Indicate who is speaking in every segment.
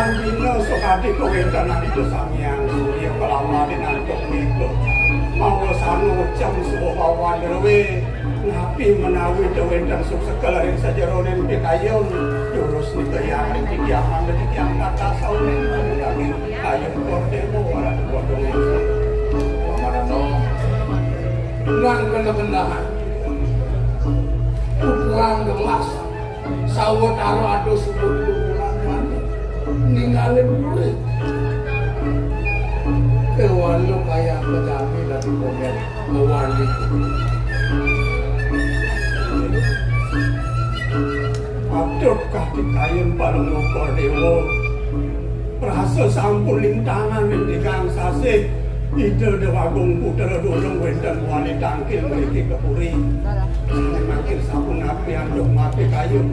Speaker 1: Pisan dina sokati kewendanan itu samyang surya kelamarin antuk miko. Mau sanu jam subuh bawan derwe. Napi menawi kewendan suk sekalarin sajaronen pikayon. Jurus nikayahan tikiaman tikiang kata saunen. Kami ayun kordemo warat kodongan.
Speaker 2: Pamanano, nang kena-kenahan. Putrang gelas, sawot aro ado sebut pukulan ninggalin murid. Kewan lo kayak kejami dari komen mewali.
Speaker 1: Aduh kaki kain paling ngukor dewo. Prasa sampun lintangan mendikang sasih. Ide dewagung putra dulung wendan wali tangkil memiliki kepuri. Saya makin sabun api anduk mati kayu.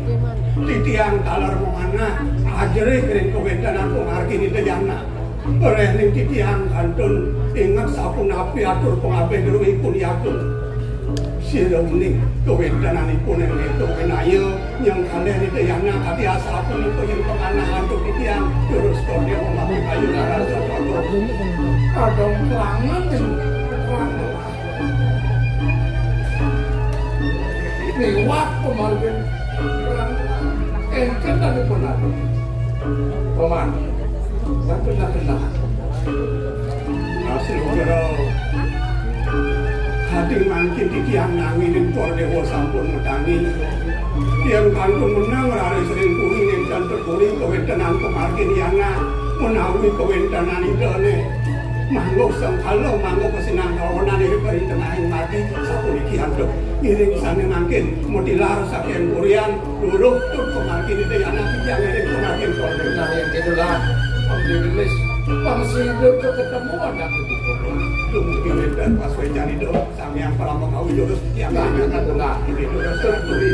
Speaker 1: Titiang talar memana. Ajere kering kewendanan pengargi di dayana. Berehning titiang kantun. Ingat sabun api atur pengabe gerui pun yakun. Sira uning kewendanan ipun yang itu wenaya. Yang kalian di dayana kati asapun itu yang penganahan untuk titiang. Terus kordia memakai kayu nara sopatur. Ada pelangan yang pelangan. Lewat pemargin enten dari penado. Paman, yang kena-kena. Hasil berau. Hati mangkin tikiang nanginin kordewo sampun metangi. Yang kantun menang rari sering kuning yang cantur kuning kewendanan pemargin yana. Menawi kewendanan idane. Manggok sengkalo, manggok kesinang kawanan ini perintah mati satu iki anduk ngiring sana mangkin mutilar sakian kurian dulu tuh pemarkin itu anak yang ngiring pemarkin korban.
Speaker 2: Nah yang itulah Alhamdulillah bangsa hidup ketemu anak itu
Speaker 1: mungkin dan pas wejan itu sama yang pernah mau jurus yang banyak kan enggak ini jurus tertuli.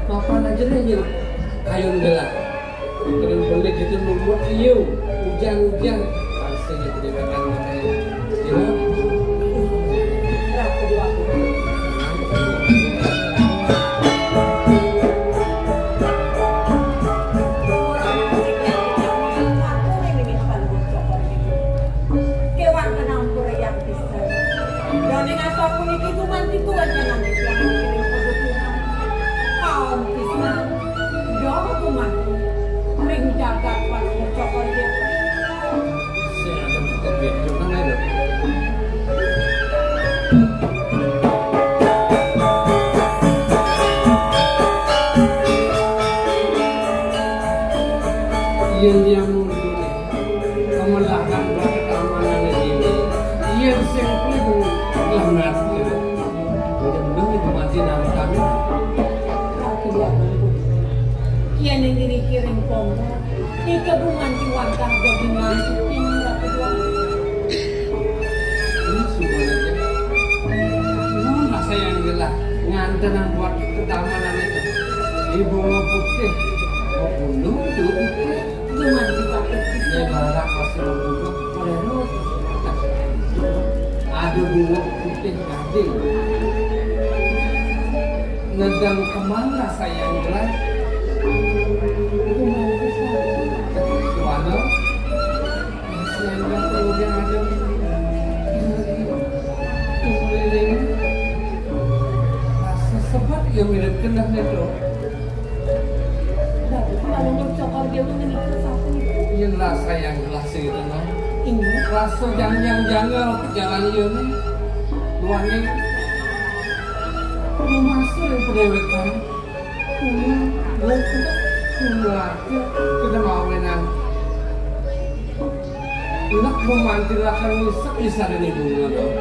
Speaker 3: Papan aja nih yuk, kayu gelas. Dengan pelik itu membuat yuk, hujan-hujan. Pastinya tidak akan makan. Yuk.
Speaker 4: Kewan penampur yang bisa. Dan dengan aku itu nanti tuan yang nanti yang mengirim kebutuhan. Kaum pisang, jauh kuman, ring jagat pada cokor dia.
Speaker 3: Saya ada bukan betul kan ada. Yang mundur kemelahkan buat keamanan ini. Yang sempurna lambat. Mudah-mudahan itu mati nama kami.
Speaker 4: Kian yang diri kiring pombo, di kebungan diwantah gabungan tinggal kedua.
Speaker 3: Ini sebenarnya. Mana saya yang gelah ngantenan buat keamanan itu. Ibu mau putih, mau gunung itu.
Speaker 4: Cuman dipakai
Speaker 3: Ya
Speaker 4: pisang.
Speaker 3: barak pasti mau gunung. Mereka ada bunga putih gading. Ngedang kemana saya yang gelah?
Speaker 4: Cuman pisang.
Speaker 3: Kemana? Saya yang kemudian ada keliling. Rasa sebat yang mirip kendah itu.
Speaker 4: Tapi kalau bercokor dia mengenai satu itu.
Speaker 3: Yang rasa yang gelas itu no.
Speaker 4: Ini
Speaker 3: rasa jangan-jangan ke jalan ini luarnya masuk yang pendewekan keluarga kita mawinan nak memantilakan misal bisa dari bunga tuh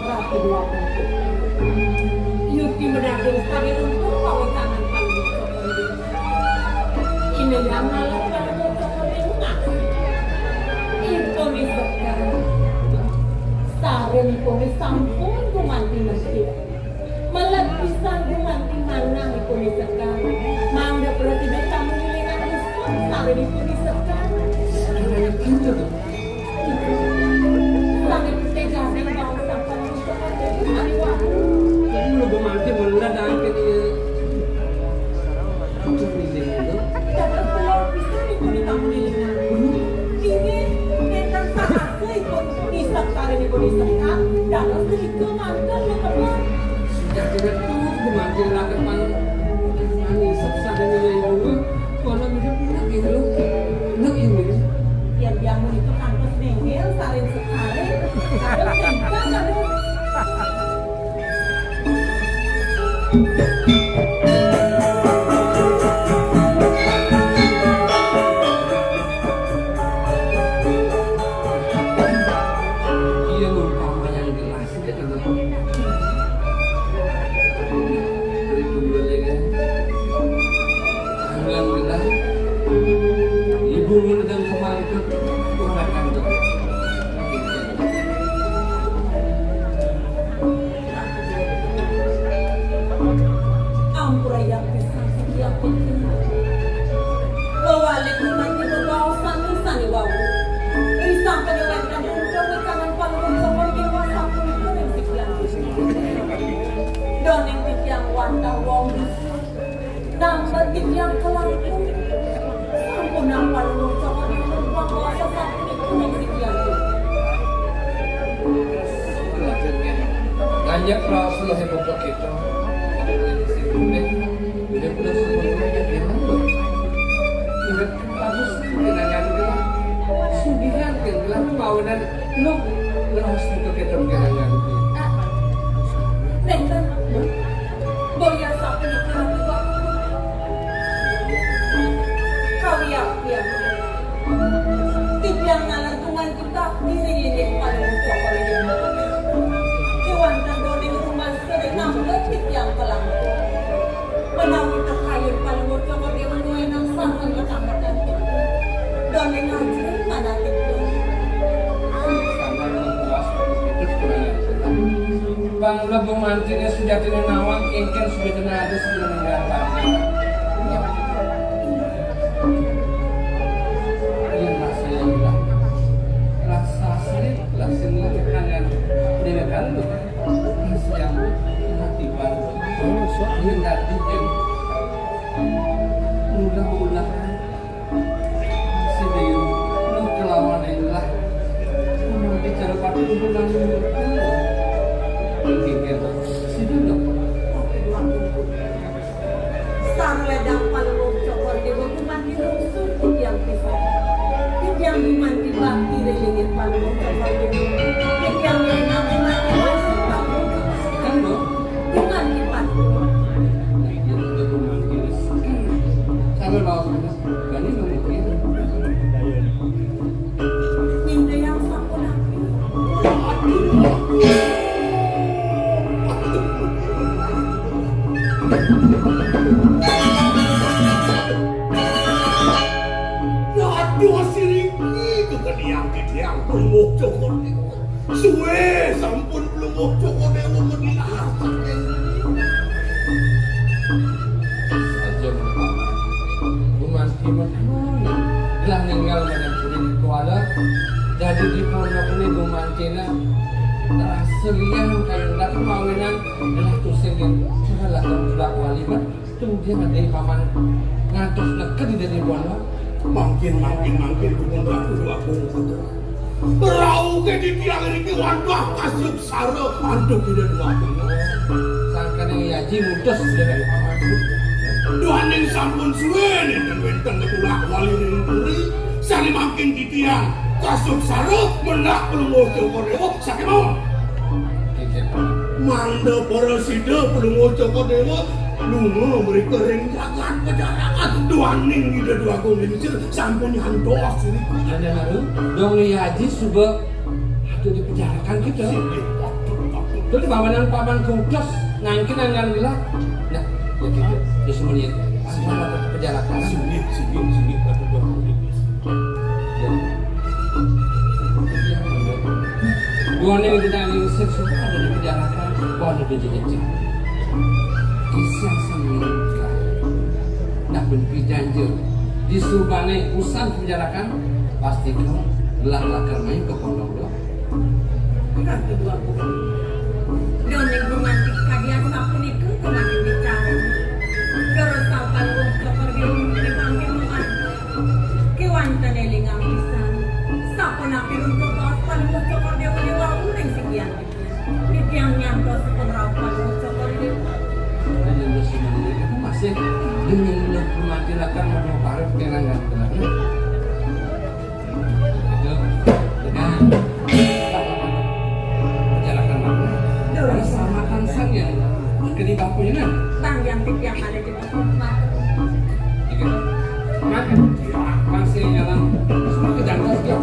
Speaker 4: ratu dua kumpul. Yuki menagih sebagai untuk kawasan paling ini yang malah kalau coklat itu misalkan sarang itu sampun gumanti masjid malah bisa gumanti mana itu misalkan mangga berarti tamu ngilingan Islam sarang itu misalkan
Speaker 3: kayak gitu tuh
Speaker 4: sarang tegasan bangsa manusia hari waktu
Speaker 3: jadi lu gemanti mendadak ke dia itu
Speaker 4: dapat keluar bisa itu di tamu ngilingan ini netan sakase ikut nisak sarang itu misalkan dalam sedikit mantan lo teman
Speaker 3: sejak kita tuh gemanti lakukan manis sadar nilai bunga kalau bisa punya gitu lu nak ini
Speaker 4: yang jamu itu kampus nengel saling sekali ada tega ada
Speaker 3: iya lupa yang jelas gitu loh dari dulu ya kan alhamdulillah ibu menedang kemarin ke kurangkan tuh
Speaker 4: ampura yang bisa setiap penting wawalik nanti berbawa sani sani wau risang penyelenggan untuk berkangan palung sama dewa sampun itu yang sekian doning tiang wanda wong nambah tiang kelangkung sampun nambah lu sama dewa kuasa sampun itu yang sekian
Speaker 3: Ganyak Rasulullah yang bapak kita udah punya semuanya dia nambah udah bagus kenangan dia sugihan kan mau dan lu harus buka kita kenangan
Speaker 4: Nengkan, boya sampun itu nanti waktu kau ya tiang ngalantungan kita diri paling cokol ini kewan dan doning rumah sering nambah tiang kelangkung menawi terkayun paling cokol dia menuai nang santan ketambatan doning haji mana tiang
Speaker 3: Bang udah pemantinya sudah tidak nawang, engken sudah tidak ada sudah menggambarnya. Ini rasanya udah rasa asli, rasanya kangen dengan lu, yang hati baru. Ini nanti yang mudah-mudahan si Dewi lu kelamaan inilah bicara pada hubungan
Speaker 4: sang wedang palung cokor di hukuman di rusuh tiang pisah tiang gumanti bakti relingin palung cokor di tiang lenang gumanti masuk palung gumanti patu
Speaker 3: sampai bawa gani mungkin
Speaker 4: ninda yang sampun api
Speaker 1: Aduh siriki kekediang pelumuk cokor dewa. Suwe sampun pelumuk cokor dewa menilah.
Speaker 3: saja gumanti gelah ninggal banyak sudah dikuala jadi di pondok ini gumantina terasa liang kayak kemawinan adalah tusingin adalah sudah walimat kemudian ada paman ngantos deket dari bola
Speaker 1: Makin kebun aku dua bungkut. Rau ke di tiang ini wadah kasih saro antuk tidak dua bungkut.
Speaker 3: sangkan yang yaji mudas dari paman
Speaker 1: Doaning sampun suwe nih dan benteng ketulak wali ringkuri sari makin titian kasuk saro mendak belum ojo kodewo sakit mau manda para sida belum ojo kodewo lunga mereka ring jagat pejarakan duaning ida dua kumincir sampun nyantos ini
Speaker 3: ada baru dong haji sudah itu dipenjarakan kita itu di bawanan paman kudos nangkin anggan gila nah ya gitu ya semuanya semua dapat penjarakan
Speaker 1: sini pada dua kumincir
Speaker 3: duaning tidak ngusir semua ada dipenjarakan kau ada dijejak kisah semingkah nak berpijanjur disubane usan penjarakan pasti kau gelah lakar main ke pondok doang
Speaker 4: Kan kedua aku. Doning romantik kadian sapun itu kemarin bicara. Keresapan wong kepergian dipanggil muat. Kewantan elingang pisan. Sapun apirun totosan wong kepergian dewa uring sekian. Dipiang nyantos penerapan wong kepergian.
Speaker 3: dan yang semuanya itu masih dengan lo mati lakar mau parut kenangan kenangan itu dengan penjarakan makna sama kansang yang kini bapunya kan
Speaker 4: Bang yang tipiang ada di bawah mata.
Speaker 3: jika makan masih jalan semua kejangkau setiap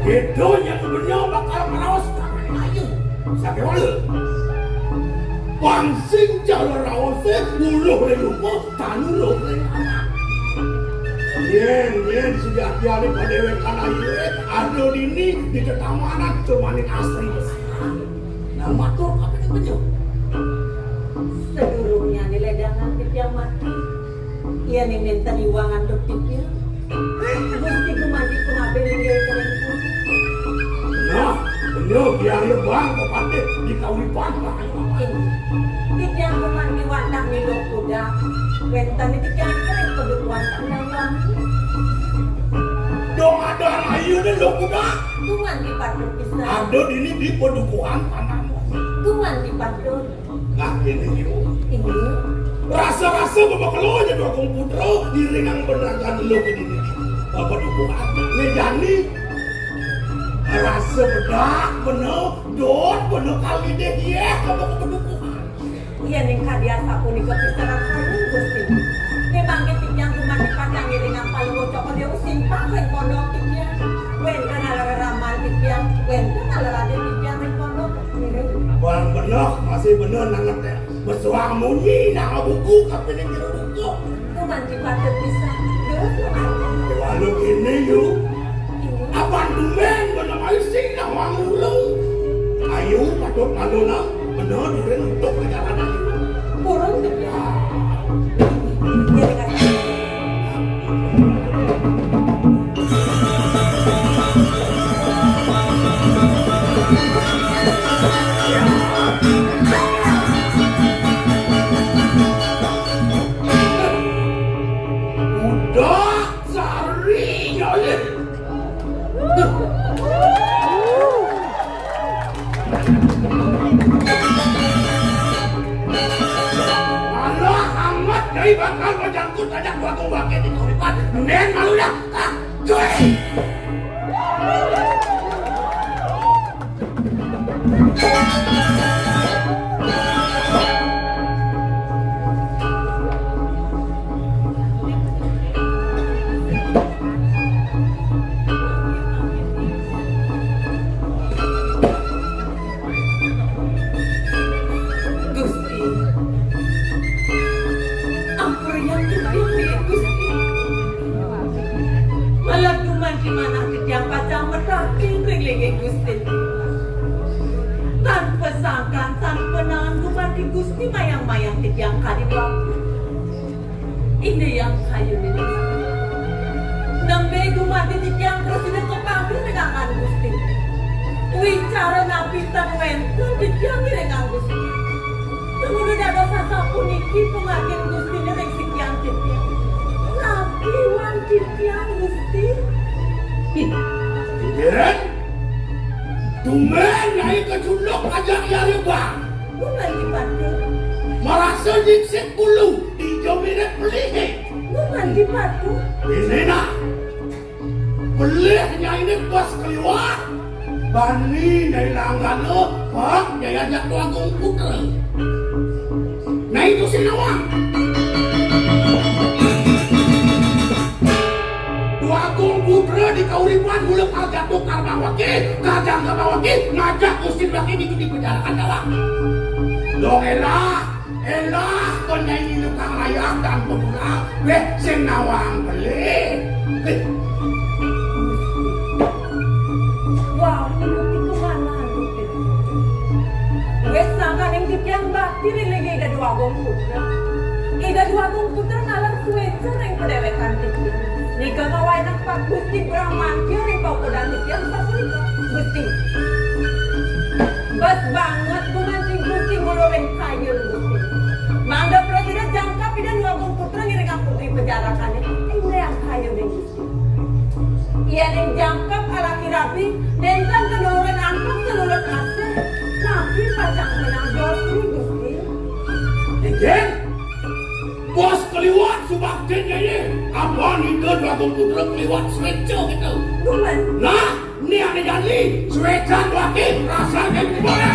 Speaker 1: itu yang sebenarnya bakal menawas tangan ayu sakit wala pangsing jalan rawase uluh lelupo tanuloh lelama yen sudah tiada pada wekan ayu ada dini di ketamanan temanin asri nah matur apa yang bejo
Speaker 4: Sedurungnya niledangan tipiang mati. Ia nih minta diwangan dok tipiang. Gusti kumandi kumabe linggay keren pun.
Speaker 1: nah bener biar bang kepande di kawipan
Speaker 4: Tipiang kumandi wandang ni dok kuda. Wentan ni tipiang keren peduk wandang dan wangi.
Speaker 1: dong ada ayu dan dong kuda
Speaker 4: Tuman di paduk bisa.
Speaker 1: ada dini di pedukuhan tanah
Speaker 4: Tuman di paduk.
Speaker 1: nah ini yuk
Speaker 4: Ini
Speaker 1: rasa-rasa berbakalo aja dua komputer diringang beneran lo ke dini apa dukungan ngejani rasa bedak bener dot bener kali deh dia apa kepedukuhan
Speaker 4: ia nih kadian sapu ni kepisaran kayu gusti. Memang tipiang kumandi padang iringan paling bocok dia usimpang wen pondok tipiang. Wen kan ala ramal tipiang. Wen kan ala raden tipiang wen pondok.
Speaker 1: bang bener masih bener nangat ya bersuang munyi nak buku tapi ini kira buku
Speaker 4: Kumandi patut bisa.
Speaker 1: walau ini yuk
Speaker 4: Ini
Speaker 1: apa dumen bener maising nak wangulang ayo patut nalona bener duren untuk perjalanan
Speaker 4: burung tipiang. Ia dengan
Speaker 1: udah cari nyoleh malah amat dari bakal menjangkut ajak gua kembali di kuripan nen malu dah cuy
Speaker 4: Gusti. Ampun yang tipiang Gusti. Malah duman di mana tipiang pacang meraking ring Gusti. Tanpa sangkan, tanpa nahan duman di Gusti mayang-mayang tipiang kadiwang. Ini yang kayu ini. Nembe duman di tipiang terus ini kepanggil dengan Gusti. Wicara napitan wentu tipiang dengan Gusti. Tunggu dados sapuniki pemakin Gusti ring sekian titian. Nabi wan titian Gusti.
Speaker 2: Yen tumen nyai keculuk ajak yari bang.
Speaker 4: Bukan dipatu.
Speaker 2: Merasa jiksik bulu hijau mirip pelih.
Speaker 4: Bukan dipatu.
Speaker 2: Ini nak pelihnya ini pas keluar. Bani nyai langgan pak nyai ajak Dua Agung Putra. Nah itu si Nawang. Dua Agung Putra di kauripan mulai jatuh karena wakil, kadang karena wakil ngajak Gusti Baki di penjarakan dalam. Dong elah kon nyai lukang layak dan pemulang, sing Nawang beli.
Speaker 4: Wah, minuti kemana Gusti? Wes sangka ning titian bakti ring lagi ida Dua Agung Putra. Ida Dua Agung Putra ngalang suweca ring pedewekan titian. Nika kawainang Pak Gusti Bramantyo ring paukudan titian sapunika. Gusti. Bas banget kumancing Gusti ngulurin kayu Gusti. Mangga Presiden jangkap ida Dua Agung Putra ngiring putri penjarakan ini yang kayu ning Gusti. Ia ning jangkap alaki rapi, nentan kenuluran angkap seluruh asih. Nabi pacang menang dosi Gusti.
Speaker 2: Jen, bos keliwat subaktinnya ini. Apa nih ke Dua Agung Putra keliwat seweca gitu.
Speaker 4: Duman.
Speaker 2: Nah, ini ada jadi seweca wakil rasanya gimana?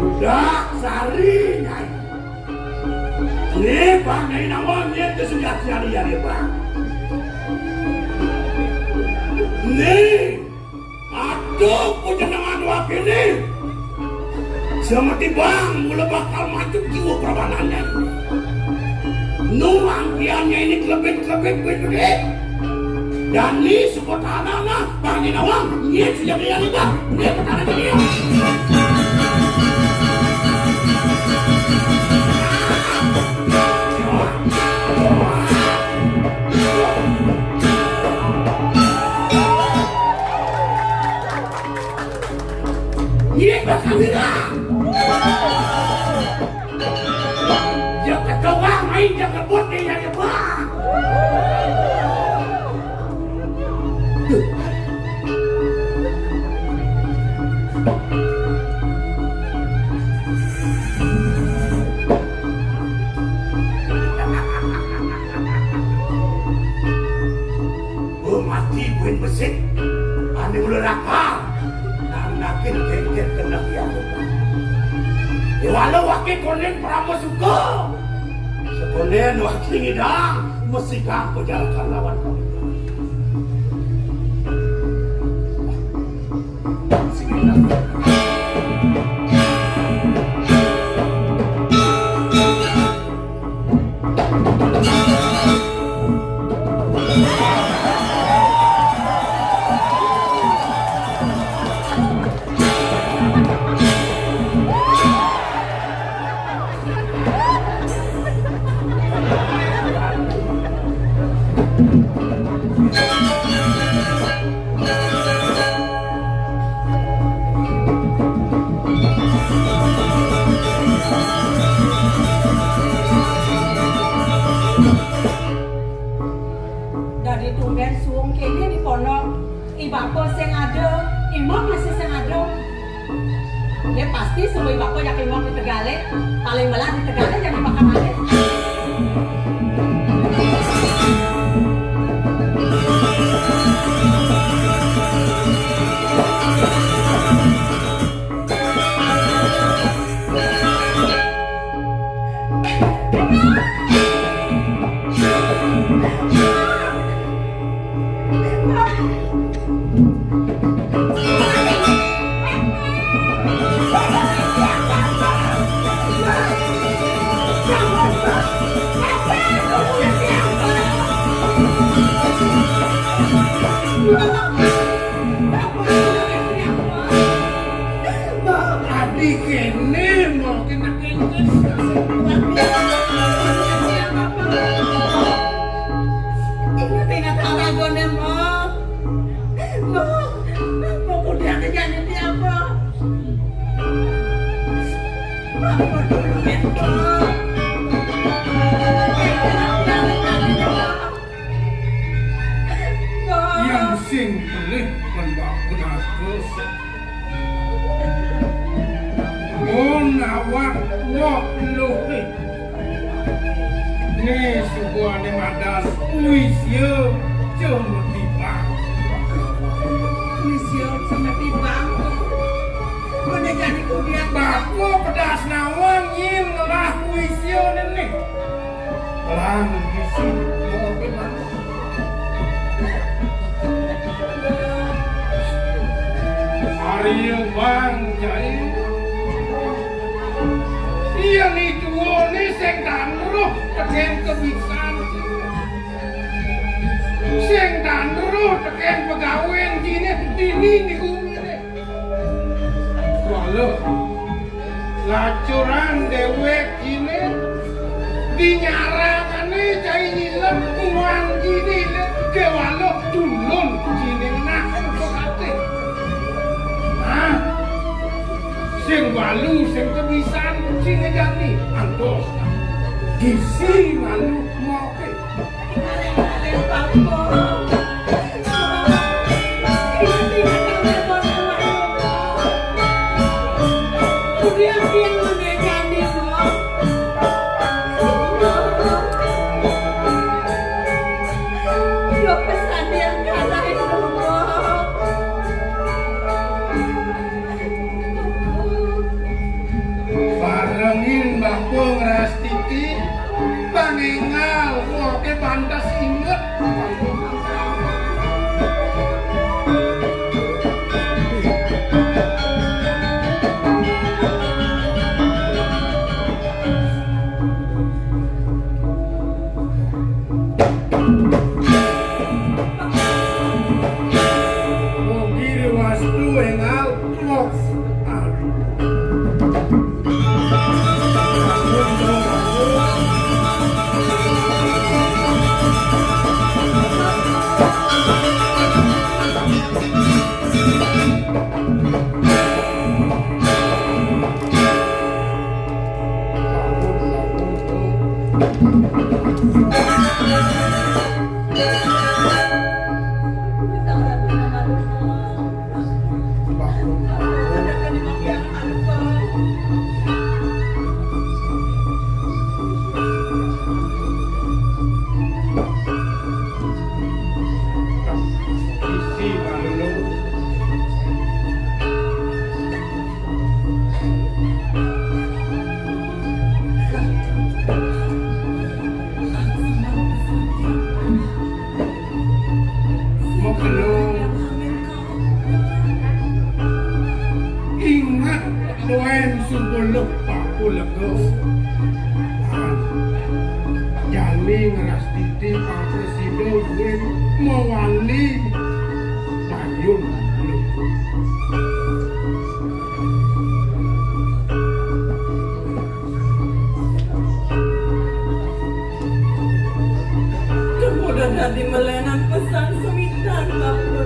Speaker 2: Udah, sari nyai. Ini bang nyai Nawang ini kesulitan hari-hari bang. Nih, aduh pujenengan wakil ini. Seperti bang, mulai bakal maju jiwa perbanannya ini. Nuang kiannya ini kelebih-kelebih gede. Dan ini support anak-anak bang nyai Nawang. Ini sudah kaya bang. Ini perkara jadi. Ini berkamera. Jangan kawang main jangan buat dia ya bang. Mati buin besit, ane mulai rakal. Nakin kengket kena kiamu. Walau wakil konen pramu suka. Sekonen wakil ngidang, mesti kau jalankan lawan kau. Sini
Speaker 4: Dari tumben suung kene di pondok, ibako sing ada, imam masih sing ada. Ya pasti semua ibako yang imam di Tegalek, paling belah di Tegalek jadi makan aja.
Speaker 2: Jangan Nih subuhane madan wis yo cuma tibang.
Speaker 4: Wis yo semeti bangku. Mana jadi kudiak
Speaker 2: Bako pedas nawang yin ngelah wis yo nenek. Lang bisi mau bang. Hari yang bang jai. Iya nih tuwo nih sing danruh teken kebisan. Sing danruh teken pegawen kini dini niku ngene. Walau lacuran dewek kini dinyarangane cai nyilem uang kini ke walau dulun kini nahan kokate. Nah, sing walu sing kebisan sing ngejani antos gisi walu moke.
Speaker 4: ale bangku. Kudiak yang mana jadi kok? Lo pesan yang kalah itu
Speaker 2: Barengin bako ngerastiti bangingal moke pantas inget. Mogir wastu engal mok. Isi balulu. Mokelo ingat doen subuluk paku lego. Jali ngerastiti Pak Presiden mewali payung lu.
Speaker 4: kemudian dari melenan pesan semitan bangku.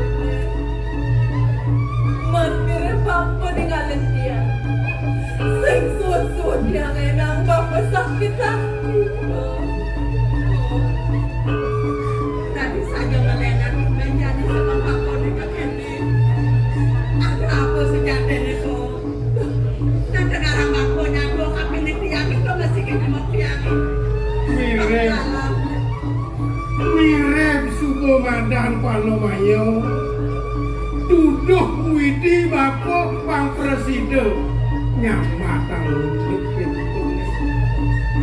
Speaker 4: Mampir bangku ninggalin dia. Sing suut-suut yang enang bangku sakit-sakit. Tadi saja melenan menjadi sebab bangku dekat ini. Ada apa sejati itu? Nanti ngarang bangkunya dua kaki ini tiang itu masih kena matiangin.
Speaker 2: Mirip suku mandan Panomayo duduk widi bako Bang Presiden nyamatan lutut pintunya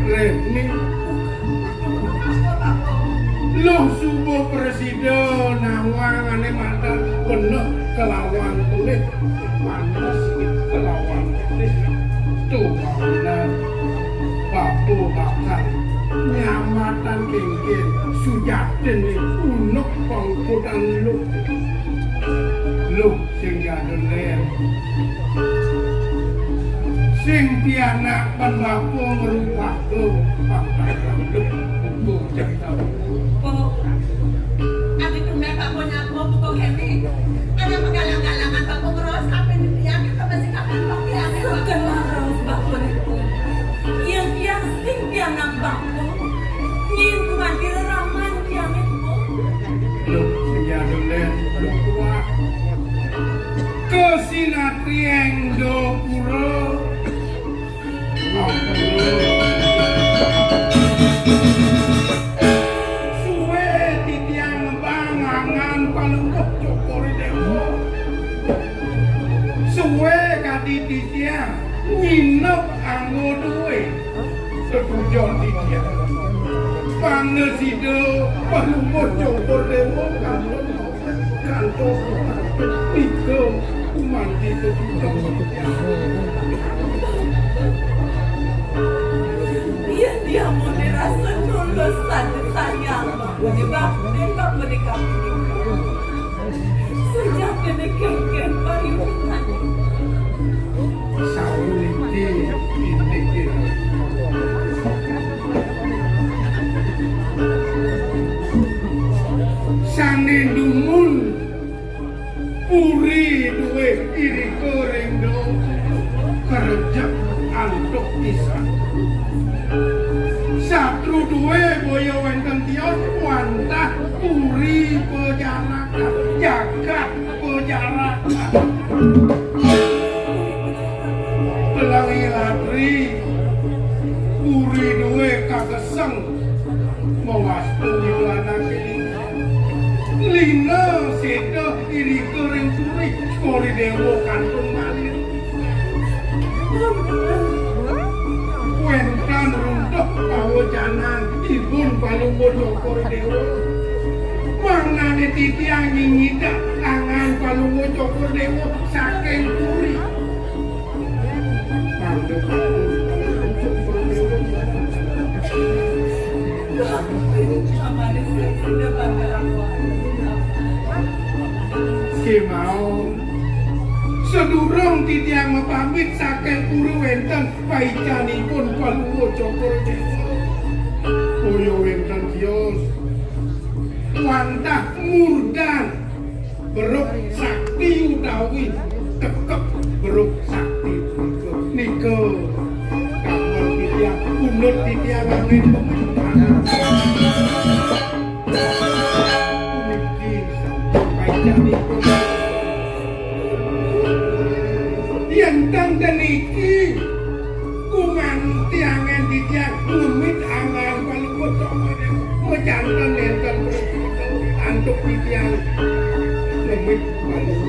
Speaker 2: Reni loh suku Presiden nawang ane mandan penuh kelawan tulis manas kelawan tulis tuh kawinan bapu bakal nyamatan kengkir sujaten ni unuk pangkudan lu sing jaden sing tiana panbapu ngerupak lu pangkaran lu untuk cerita
Speaker 4: Adi tumben bakunya aku pukul ini. Ada penggalang-galangan baku ngeros apa ini tiang itu masih kapan baku yang sekenal baku itu. Yang sing tiang baku. Nyin tuan kira raman tiang itu.
Speaker 2: lu sing jaden lu kuat kesinatrieng do puro Pangesida Palungguh Joko Dewa kantos nika manti tetutang
Speaker 4: Dia mau dirasa tulus dan sayang menyebab mereka sejak kenekengken pariwitan
Speaker 2: sauliti ini sane dumun puri duwe iri korendo kerja antuk pisan satru duwe boyo wenten tios wantah puri pejarakan jagat pejarakan pelangi latri puri duwe kageseng mewastu wilana lina seda iri kering turi kori dewo kantun malin wentan runtuh pawojanan ibun Palungguh Joko Dewa mangane titiang nyingida tangan Palungguh Joko Dewa saking turi Kemau sedurung titiang mepamit saking puri wenten paicanipun Palungguh Joko Dewa Boyo wenten kios wantah murdan beruk sakti utawi tekep beruk sakti nika kamar titiang punut titiang angin pemerintahan puniki paicanipun yentang deniki kumanti angen titiang lumit angan Palungguh Joko Dewa mecanten enten antuk titiang lumit Palungguh